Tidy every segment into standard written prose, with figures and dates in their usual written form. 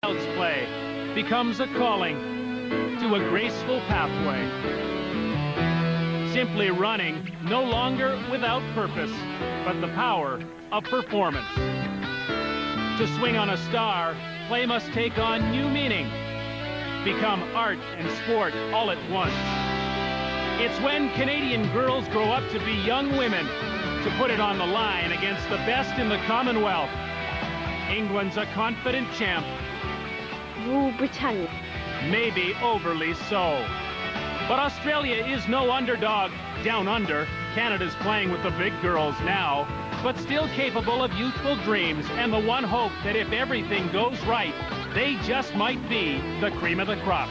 child's play becomes a calling to a graceful pathway. Simply running, no longer without purpose, but the power of performance. To swing on a star, play must take on new meaning, become art and sport all at once. It's when Canadian girls grow up to be young women, to put it on the line against the best in the Commonwealth. England's a confident champ. Rule Britannia. Maybe overly so. But Australia is no underdog. Down under, Canada's playing with the big girls now, but still capable of youthful dreams and the one hope that if everything goes right, they just might be the cream of the crop.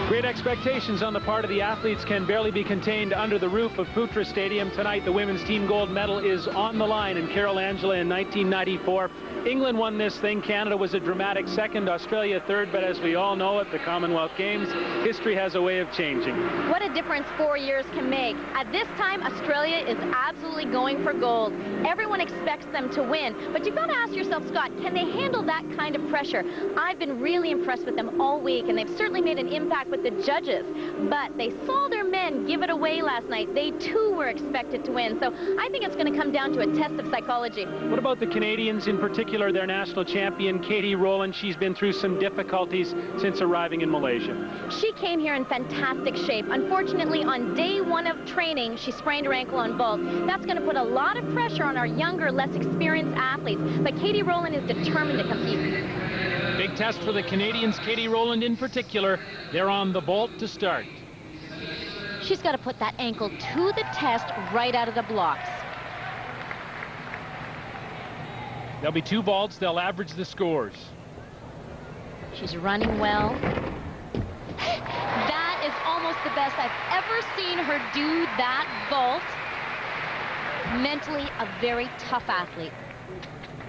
Great expectations on the part of the athletes can barely be contained under the roof of Putra Stadium. Tonight, the women's team gold medal is on the line in Carol Angela in 1994. England won this thing. Canada was a dramatic second, Australia third, but as we all know at the Commonwealth Games, history has a way of changing. What a difference 4 years can make. At this time, Australia is absolutely going for gold. Everyone expects them to win, but you've got to ask yourself, Scott, can they handle that kind of pressure? I've been really impressed with them all week, and they've certainly made an impact with the judges, but they saw their men give it away last night. They too were expected to win, so I think it's going to come down to a test of psychology. What about the Canadians, in particular their national champion, Katie Rowland? She's been through some difficulties since arriving in Malaysia. She came here in fantastic shape. Unfortunately, on day one of training, she sprained her ankle on vault. That's going to put a lot of pressure on our younger, less experienced athletes, but Katie Rowland is determined to compete. Big test for the Canadians, Katie Rowland in particular. They're on the vault to start. She's got to put that ankle to the test right out of the blocks. There'll be two vaults. They'll average the scores. She's running well. That is almost the best I've ever seen her do that vault. Mentally, a very tough athlete.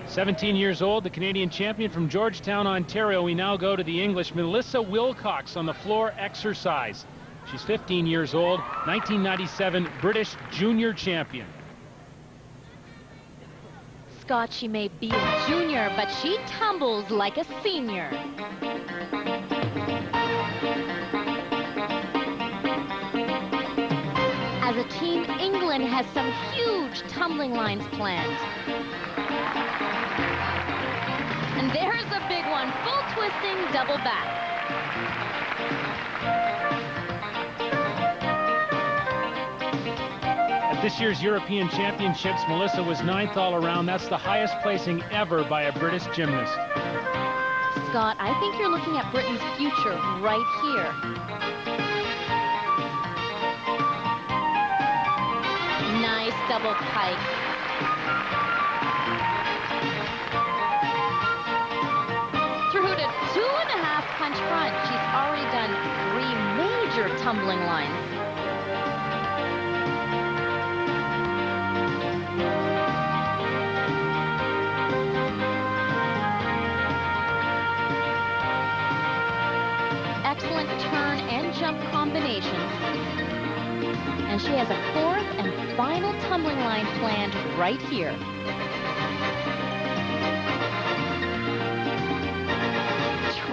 17 years old, the Canadian champion from Georgetown, Ontario. We now go to the English, Melissa Wilcox, on the floor exercise. She's 15 years old, 1997 British junior champion. Scott, she may be a junior, but she tumbles like a senior. As a team, England has some huge tumbling lines planned. And there's a big one, full twisting, double back. At this year's European Championships, Melissa was 9th all around. That's the highest placing ever by a British gymnast. Scott, I think you're looking at Britain's future right here. Nice double pike. Through to 2.5 punch front. She's already done 3 major tumbling lines. Excellent turn and jump combinations. And she has a 4th and final tumbling line planned right here.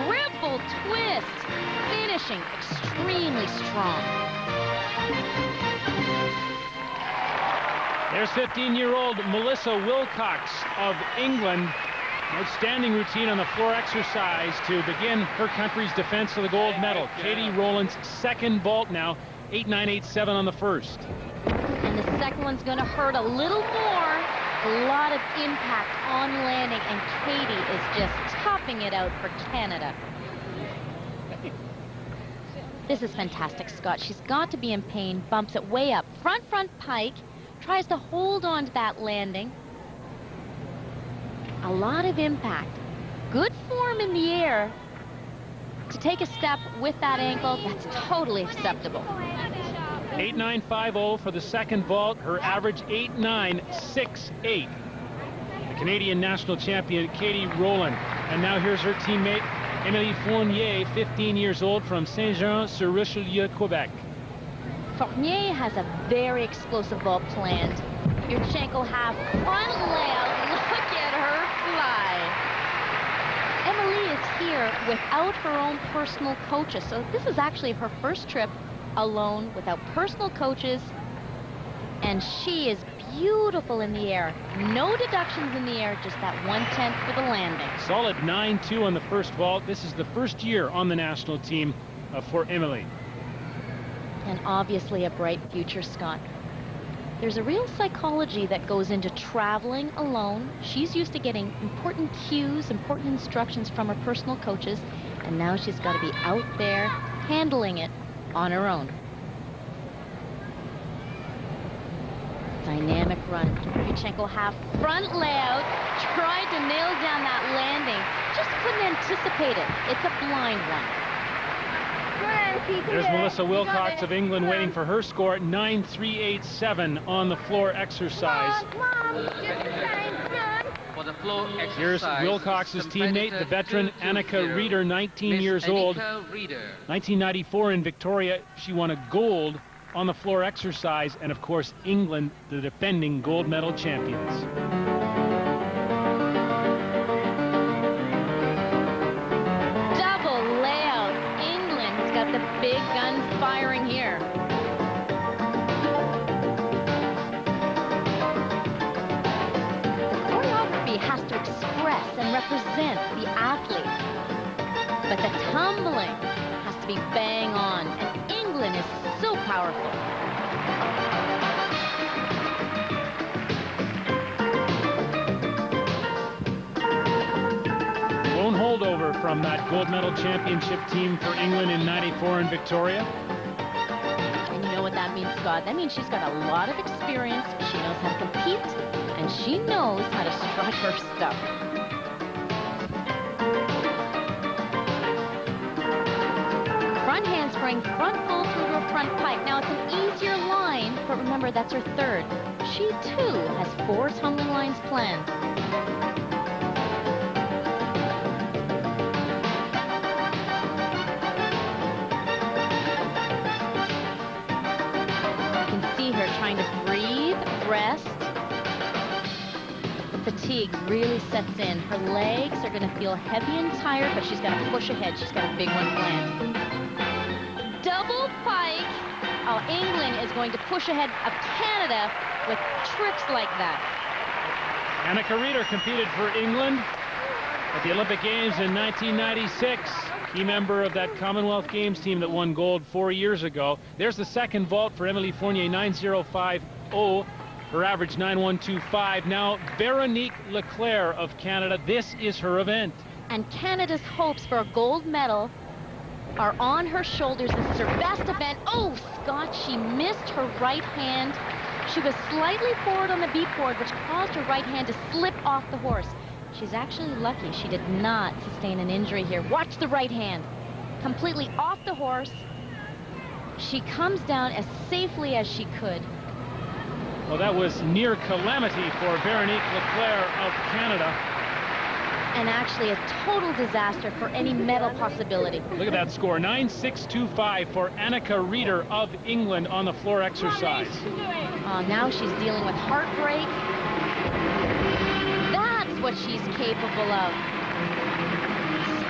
Triple twist, finishing extremely strong. There's 15-year-old Melissa Wilcox of England. Outstanding routine on the floor exercise to begin her country's defense of the gold medal. Katie Rowland's second vault now, 8.987 on the first. And the second one's going to hurt a little more. A lot of impact on landing, and Katie is just topping it out for Canada. This is fantastic, Scott. She's got to be in pain, bumps it way up. Front pike, tries to hold on to that landing. A lot of impact. Good form in the air. To take a step with that ankle, that's totally acceptable. 8.950 for the second vault. Her average 8.968. The Canadian national champion, Katie Rowland. And now here's her teammate, Émilie Fournier, 15 years old, from Saint-Jean-sur-Richelieu, Quebec. Fournier has a very explosive vault planned. Yurchenko half, final layout. Look at her fly. Emily is here year without her own personal coaches. So this is actually her first trip alone without personal coaches. And she is beautiful in the air. No deductions in the air, just that 1/10 for the landing. Solid 9-2 on the first vault. This is the first year on the national team for Emily. And obviously a bright future, Scott. There's a real psychology that goes into traveling alone. She's used to getting important cues, important instructions from her personal coaches, and now she's got to be out there handling it on her own. Dynamic run. Yurchenko half front layout, tried to nail down that landing, just couldn't anticipate it. It's a blind one. There's Melissa Wilcox of England waiting for her score at 9.387 on the floor exercise. For the floor exercise, here's Wilcox's teammate, the veteran Annika Reeder, 19 years old. 1994 in Victoria, she won a gold on the floor exercise, and of course England, the defending gold medal champions. Double layout. England's got the big guns firing here. The choreography has to express and represent the athlete, but the tumbling has to be bang on, and England is so powerful. Lone holdover from that gold medal championship team for England in '94 in Victoria. And you know what that means, Scott? That means she's got a lot of experience, she knows how to compete, and she knows how to strut her stuff. Front handspring, front full through her front pike. Now it's an easier line, but remember that's her third. She too has 4 tumbling lines planned. You can see her trying to breathe, rest. The fatigue really sets in. Her legs are going to feel heavy and tired, but she's got to push ahead. She's got a big one planned. Double pike. Oh, England is going to push ahead of Canada with tricks like that. Annika Reeder competed for England at the Olympic Games in 1996. Key member of that Commonwealth Games team that won gold 4 years ago. There's the second vault for Emily Fournier, 9.050. Her average 9.125. Now, Veronique Leclerc of Canada. This is her event. And Canada's hopes for a gold medal are on her shoulders. This is her best event. Oh, Scott, she missed her right hand. She was slightly forward on the beat board, which caused her right hand to slip off the horse. She's actually lucky she did not sustain an injury here. Watch the right hand. Completely off the horse. She comes down as safely as she could. Well, that was near calamity for Veronique Leclerc of Canada. And actually a total disaster for any medal possibility. Look at that score, 9.625 for Annika Reeder of England on the floor exercise. Now she's dealing with heartbreak. That's what she's capable of.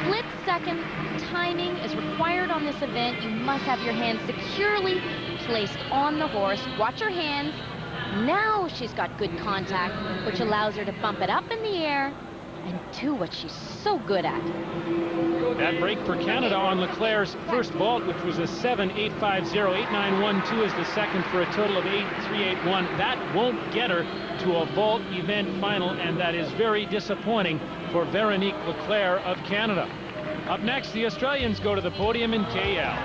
Split-second timing is required on this event. You must have your hands securely placed on the horse. Watch her hands. Now she's got good contact, which allows her to bump it up in the air and do what she's so good at. That break for Canada on Leclerc's first vault, which was a 7.850. 8.912 is the second for a total of 8.381. That won't get her to a vault event final, and that is very disappointing for Veronique Leclerc of Canada. Up next, the Australians go to the podium in KL.